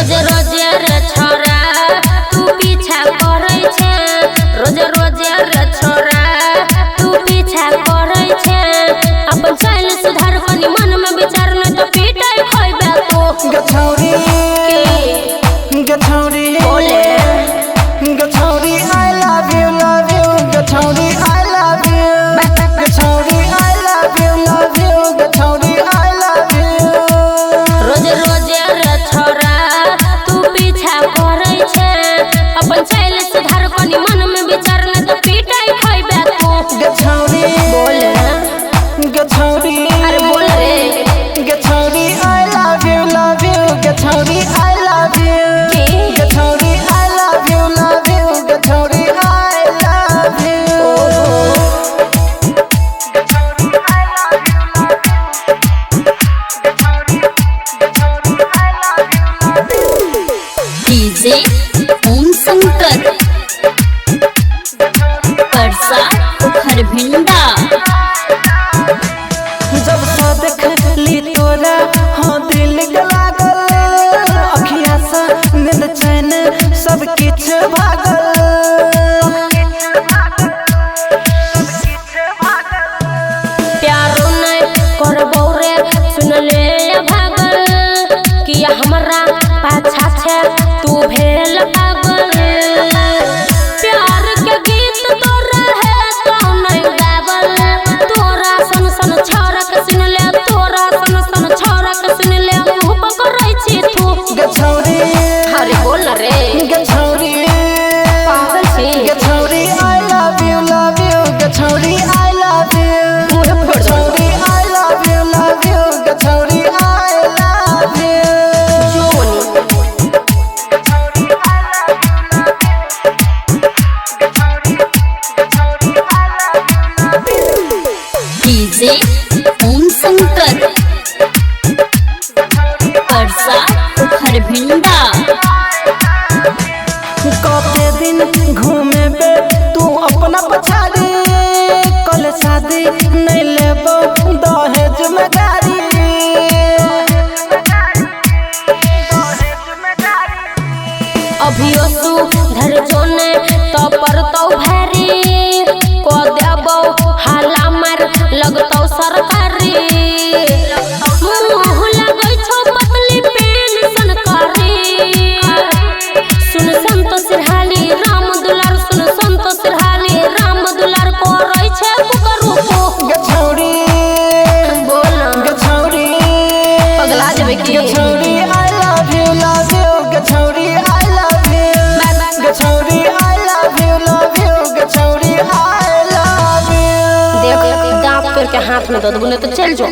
रोज रोज रे छोरा तू पीछा करे छे, रोज रोज रे छोरा तू पीछा करे छे। अपन चाल सुधार कनी मन में विचार न तो पीटाई खइबे तू। गछौरी गछौरी बोले गछौरी I love you गछौरी I love you गछौरी I love you गछौरी I love you। रोज रोज रे छोरा तू पीछा करे छे, अपन चाल सुधार कनी मन में विचार न तो पीटाई खइबे तू। गछौरी बोले गछौरी अरे बोल रे गछौरी I love you गछौरी I love you गछौरी I love you गछौरी I love you। DJ Om Shankar Parsa Kharbhinda. जब से देखली तोरा हाँ दिल लागल, अखिया से नींद चैन सब किछ भागल। प्यारो नहीं करबो रे सुन ले भागल, किया हमरा पाछा छे तू भेल पागल। प्यार के गीत तोरा है तो नहीं गावल, तोरा सन सन छोरा के सुन ले, तोरा सन सन छोरा के सुन ले मुंह पकड़ै छी तू। गछौरी अरे बोल रे गछौरी पागल छी गछौरी I love you गछौरी I love you मुंह फोड़ दो। गछौरी I love you गछौरी I love you। DJ Om Shankar Parsa Kharbhinda. कते दिन घूमे बे तू अपना पछाड़ी, कल शादी नहीं लेबो दहेज में गाड़ी। अभियो तू घर जोने तो परतौ भारी, को देबो हाला मार लगतौ सरकारी। मुंह लगै छौ पतली पेंशन करी, सुन संत सिरहाली राम दुलार, सुन संत सिरहाली राम दुलार करै छे पुकरू को। गछौरी बोल गछौरी पगला जेबे की गछौरी I love you गछौरी I love you गछौरी I love you गछौरी I love you। देख दांत तोड़ के हाथ में दे देबो नहीं तो चल जो।